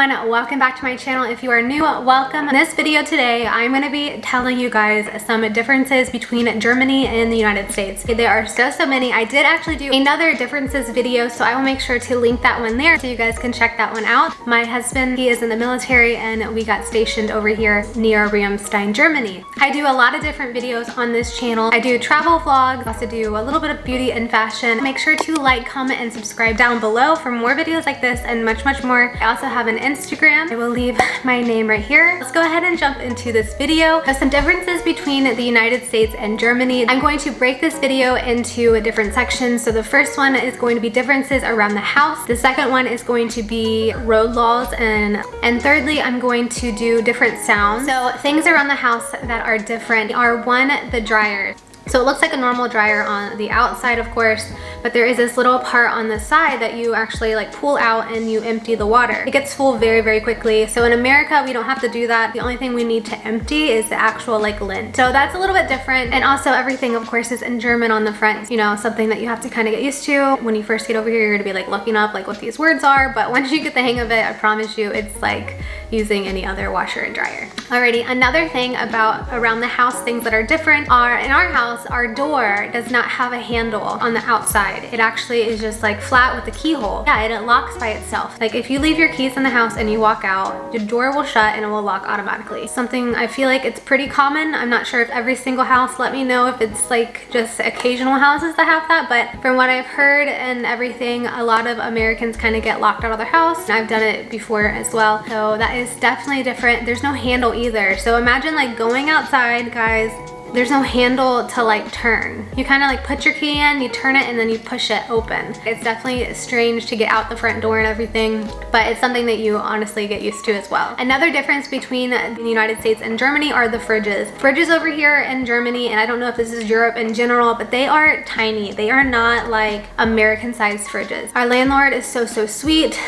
everyone, welcome back to my channel. If you are new, welcome. In this video today, I'm going to be telling you guys some differences between Germany and the United States. There are so many. I did actually do another differences video, so I will make sure to link that one there so you guys can check that one out. My husband, he is in the military and we got stationed over here near Ramstein, Germany. I do a lot of different videos on this channel. I do travel vlogs, also do a little bit of beauty and fashion. Make sure to like, comment, and subscribe down below for more videos like this and much more. I also have an Instagram. I will leave my name right here. Let's go ahead and jump into this video. There's some differences between the United States and Germany. I'm going to break this video into different sections. So the first one is going to be differences around the house. The second one is going to be road laws, and thirdly, I'm going to do different sounds. So things around the house that are different are one, the dryer. So it looks like a normal dryer on the outside, of course, but there is this little part on the side that you actually like pull out and you empty the water. It gets full very quickly. So in America, we don't have to do that. The only thing we need to empty is the actual like lint. So that's a little bit different. And also everything, of course, is in German on the front. You know, something that you have to kind of get used to. When you first get over here, you're gonna be like looking up like what these words are. But once you get the hang of it, I promise you, it's like using any other washer and dryer. Alrighty, another thing about around the house, things that are different are in our house, our door does not have a handle on the outside. It actually is just like flat with a keyhole. Yeah, and it locks by itself. Like if you leave your keys in the house and you walk out, your door will shut and it will lock automatically. Something I feel like it's pretty common. I'm not sure if every single house, let me know if it's like just occasional houses that have that, but from what I've heard and everything, a lot of Americans kind of get locked out of their house. I've done it before as well. So that is definitely different. There's no handle either. So imagine like going outside, guys, there's no handle to like turn. You kind of like put your key in, you turn it, and then you push it open. It's definitely strange to get out the front door and everything, but it's something that you honestly get used to as well. Another difference between the United States and Germany are the fridges. Fridges over here in Germany, and I don't know if this is Europe in general, but they are tiny. They are not like American-sized fridges. Our landlord is so sweet.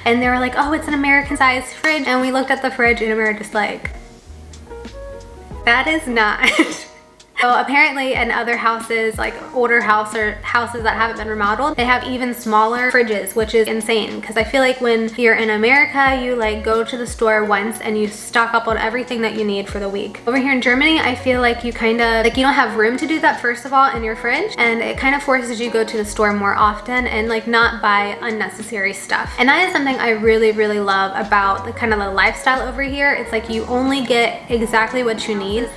And they were like, oh, it's an American-sized fridge. And we looked at the fridge and we were just like, that is not. So apparently in other houses, like older houses that haven't been remodeled, they have even smaller fridges, which is insane. Because I feel like when you're in America, you like go to the store once and you stock up on everything that you need for the week. Over here in Germany, I feel like you kind of, like you don't have room to do that first of all in your fridge. And it kind of forces you to go to the store more often and like not buy unnecessary stuff. And that is something I really love about the kind of the lifestyle over here. It's like you only get exactly what you need.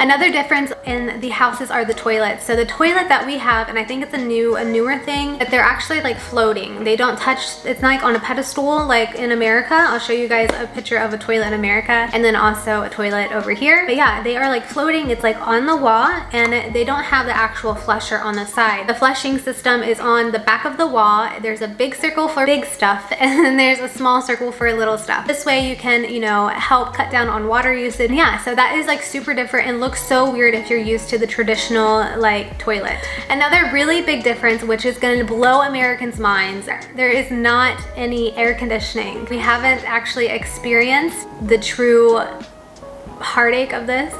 Another difference in the houses are the toilets. So the toilet that we have, and I think it's a newer thing, that they're actually like floating. They don't touch, it's not like on a pedestal like in America. I'll show you guys a picture of a toilet in America and then also a toilet over here. But yeah, they are like floating. It's like on the wall and they don't have the actual flusher on the side. The flushing system is on the back of the wall. There's a big circle for big stuff and then there's a small circle for little stuff. This way you can, you know, help cut down on water usage. Yeah, so that is like super different and looks so weird if you're used to the traditional like toilet. Another really big difference, which is going to blow Americans' minds, there is not any air conditioning. We haven't actually experienced the true heartache of this.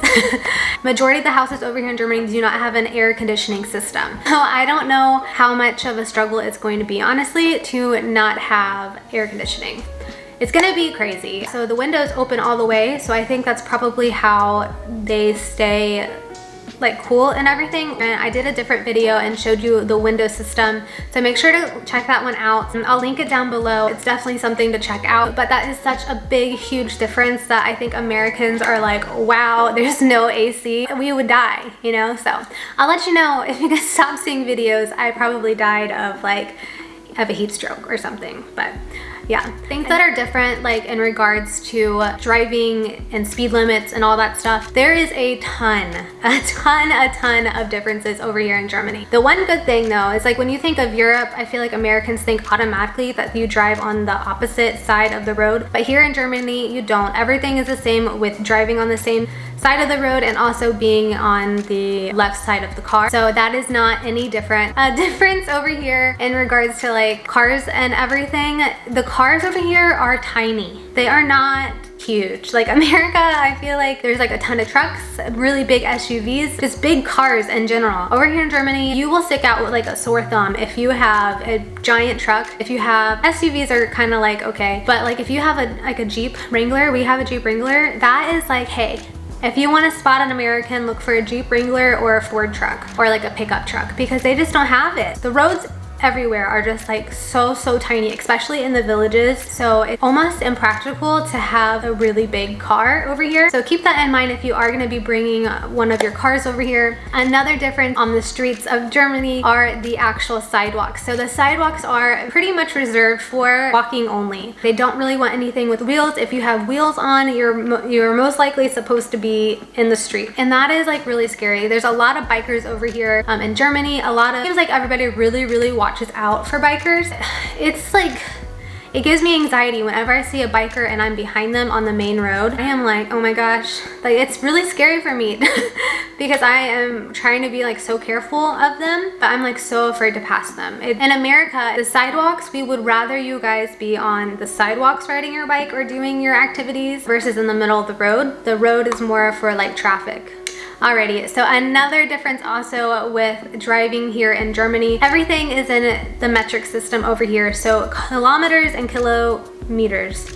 Majority of the houses over here in Germany do not have an air conditioning system. So I don't know how much of a struggle it's going to be, honestly, to not have air conditioning. It's gonna be crazy. So the windows open all the way, so I think that's probably how they stay like cool and everything. And I did a different video and showed you the window system, so make sure to check that one out. And I'll link it down below. It's definitely something to check out, but that is such a big, huge difference that I think Americans are like, wow, there's no AC. We would die, you know? So I'll let you know if you guys stop seeing videos. I probably died of like, a heat stroke or something, but yeah, things that are different like in regards to driving and speed limits and all that stuff. There is a ton of differences over here in Germany. The one good thing though is like when you think of Europe, I feel like Americans think automatically that you drive on the opposite side of the road, but here in Germany you don't. Everything is the same with driving on the same side of the road and also being on the left side of the car. So that is not any different. Difference over here in regards to like cars and everything. The cars over here are tiny. They are not huge. Like America, I feel like there's like a ton of trucks, really big SUVs, just big cars in general. Over here in Germany, you will stick out with like a sore thumb if you have a giant truck. If you have SUVs are kind of like okay, but like if you have a Jeep Wrangler, we have a Jeep Wrangler, that is like, hey, if you want to spot an American, look for a Jeep Wrangler or a Ford truck or like a pickup truck, because they just don't have it. The roads everywhere are just like so tiny, especially in the villages. So it's almost impractical to have a really big car over here. So keep that in mind if you are going to be bringing one of your cars over here. Another difference on the streets of Germany are the actual sidewalks. So the sidewalks are pretty much reserved for walking only. They don't really want anything with wheels. If you have wheels on, you're most likely supposed to be in the street, and that is like really scary. There's a lot of bikers over here in Germany. Seems like everybody really watches out for bikers. It's like, it gives me anxiety whenever I see a biker and I'm behind them on the main road. I am like, oh my gosh, like it's really scary for me because I am trying to be like so careful of them, but I'm like so afraid to pass them. In America, the sidewalks, we would rather you guys be on the sidewalks riding your bike or doing your activities versus in the middle of the road. The road is more for like traffic. Alrighty, so another difference also with driving here in Germany, everything is in the metric system over here. So kilometers and kilometers,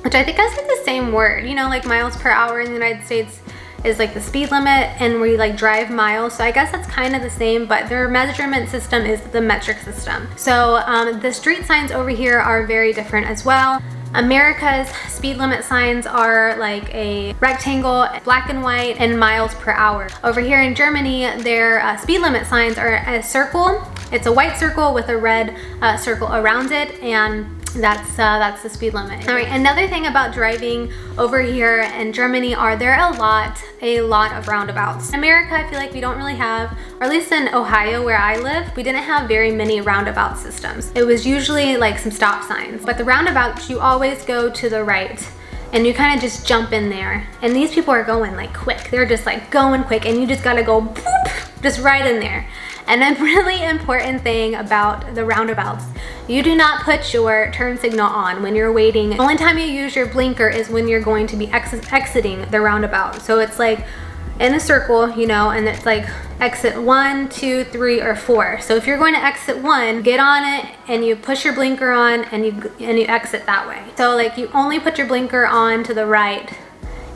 which I think is like the same word, you know, like miles per hour in the United States is like the speed limit and we like drive miles. So I guess that's kind of the same, but their measurement system is the metric system. So the street signs over here are very different as well. America's speed limit signs are like a rectangle, black and white, and miles per hour. Over here in Germany, their speed limit signs are a circle. It's a white circle with a red circle around it, and that's the speed limit. All right, another thing about driving over here in Germany are there are a lot of roundabouts. In America, I feel like we don't really have, or at least in Ohio where I live, we didn't have very many roundabout systems. It was usually like some stop signs, but the roundabouts, you always go to the right and you kind of just jump in there. And these people are going like quick. They're just like going quick and you just gotta go boop, just right in there. And a really important thing about the roundabouts, you do not put your turn signal on when you're waiting. The only time you use your blinker is when you're going to be exiting the roundabout. So it's like in a circle, you know, and it's like exit 1, 2, 3, or 4. So if you're going to exit 1, get on it and you push your blinker on and you exit that way. So like you only put your blinker on to the right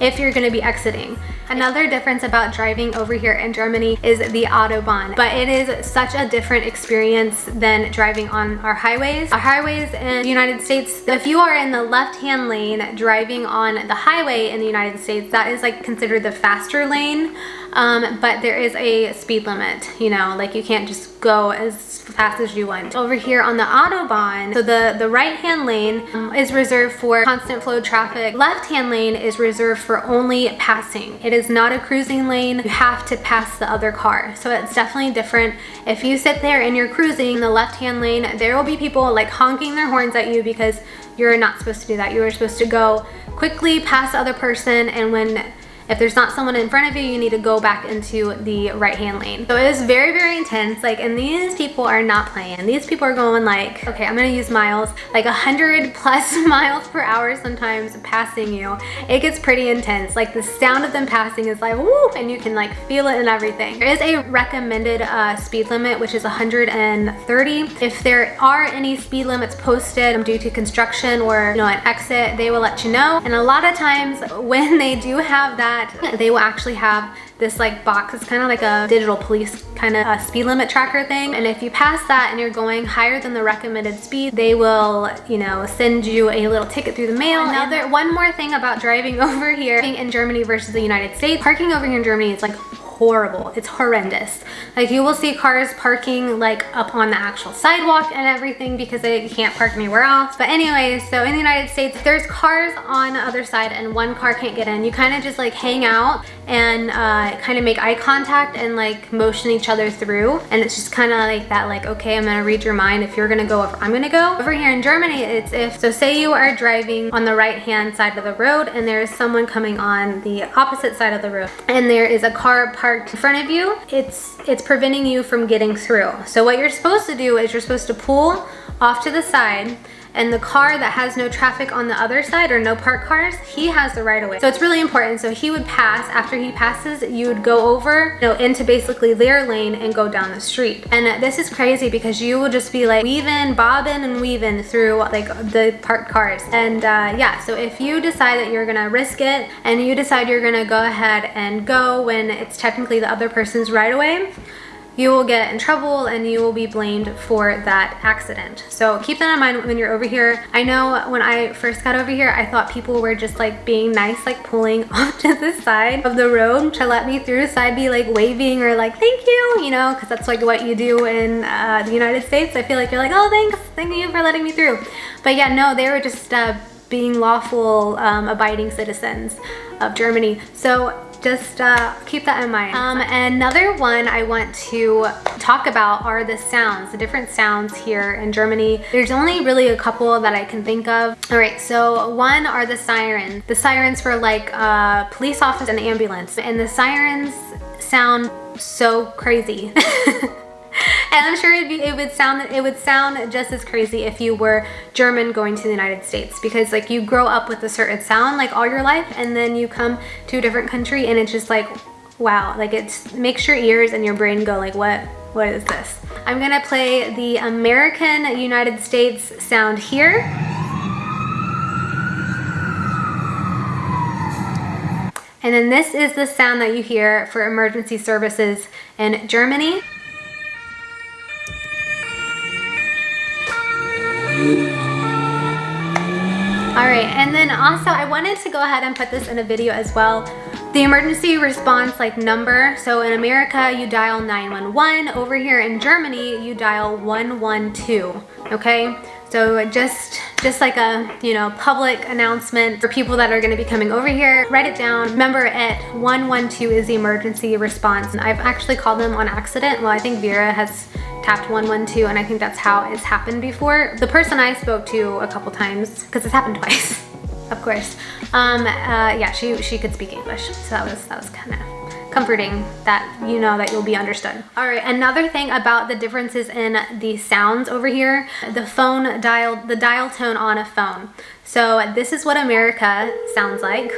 if you're going to be exiting. Another difference about driving over here in Germany is the Autobahn, but it is such a different experience than driving on our highways. Our highways in the United States, if you are in the left-hand lane driving on the highway in the United States, that is like considered the faster lane, but there is a speed limit, you know, like you can't just go as fast as you want. Over here on the Autobahn, so the right-hand lane is reserved for constant flow traffic. Left-hand lane is reserved for only passing. It is not a cruising lane. You have to pass the other car. So it's definitely different. If you sit there and you're cruising in the left-hand lane, there will be people like honking their horns at you because you're not supposed to do that. You are supposed to go quickly past the other person, and if there's not someone in front of you, you need to go back into the right-hand lane. So it is very intense, like, and these people are not playing. These people are going like, okay, I'm gonna use miles, like 100+ miles per hour sometimes passing you. It gets pretty intense. Like the sound of them passing is like, woo, and you can like feel it and everything. There is a recommended speed limit, which is 130. If there are any speed limits posted due to construction or, you know, an exit, they will let you know. And a lot of times when they do have that, they will actually have this like box. It's kind of like a digital police kind of speed limit tracker thing, and if you pass that and you're going higher than the recommended speed, they will, you know, send you a little ticket through the mail. One more thing about driving over here in Germany versus the United States, parking over here in Germany is like horrible. It's horrendous. Like you will see cars parking like up on the actual sidewalk and everything because they can't park anywhere else. But anyways, so in the United States, if there's cars on the other side and one car can't get in, you kind of just like hang out and kind of make eye contact and like motion each other through. And it's just kind of like that, like, okay, I'm gonna read your mind. If you're gonna go, I'm gonna go. Over here in Germany, it's if, so say you are driving on the right hand side of the road and there is someone coming on the opposite side of the road and there is a car parked in front of you, it's preventing you from getting through. So what you're supposed to do is you're supposed to pull off to the side, and the car that has no traffic on the other side, or no parked cars, he has the right of way. So it's really important. So he would pass. After he passes, you would go over, into basically their lane and go down the street. And this is crazy because you will just be like weaving, bobbing and weaving through like the parked cars. And yeah, so if you decide that you're gonna risk it and you decide you're gonna go ahead and go when it's technically the other person's right of way, you will get in trouble and you will be blamed for that accident. So keep that in mind when you're over here. I know when I first got over here, I thought people were just like being nice, like pulling off to the side of the road to let me through. So I'd be like waving or like, thank you, because that's like what you do in the United States. I feel like you're like, oh, thanks, thank you for letting me through. But yeah, no, they were just being lawful, abiding citizens of Germany. So just keep that in mind. Another one I want to talk about are the sounds, the different sounds here in Germany. There's only really a couple that I can think of. All right, so one are the sirens. The sirens for like police office and ambulance. And the sirens sound so crazy. And I'm sure it would sound just as crazy if you were German going to the United States, because like you grow up with a certain sound like all your life, and then you come to a different country and it's just like, wow, like it makes your ears and your brain go like, what is this? I'm gonna play the American United States sound here. And then this is the sound that you hear for emergency services in Germany. All right, and then also I wanted to go ahead and put this in a video as well. The emergency response like number. So in America, you dial 911. Over here in Germany, you dial 112, okay? So just like a, public announcement for people that are gonna be coming over here. Write it down. Remember, at 112 is the emergency response. I've actually called them on accident. Well, I think Vera has tapped 112, and I think that's how it's happened before. The person I spoke to a couple times, because it's happened twice, of course. Yeah, she could speak English, so that was kind of comforting that that you'll be understood. All right, another thing about the differences in the sounds over here, the dial tone on a phone. So this is what America sounds like.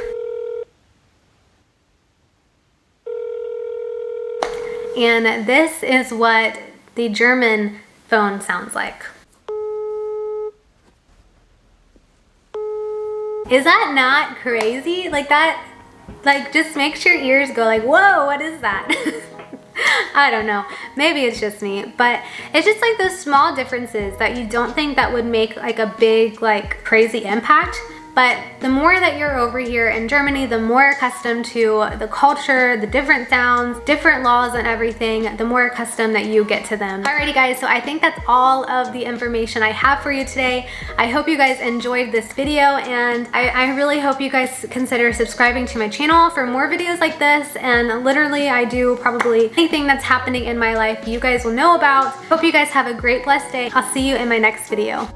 And this is what the German phone sounds like. Is that not crazy? Like that, like just makes your ears go like, whoa, what is that? I don't know, maybe it's just me, but it's just like those small differences that you don't think that would make like a big, like crazy impact. But the more that you're over here in Germany, the more accustomed to the culture, the different sounds, different laws and everything, the more accustomed that you get to them. Alrighty guys, so I think that's all of the information I have for you today. I hope you guys enjoyed this video, and I really hope you guys consider subscribing to my channel for more videos like this. And literally I do probably anything that's happening in my life you guys will know about. Hope you guys have a great blessed day. I'll see you in my next video.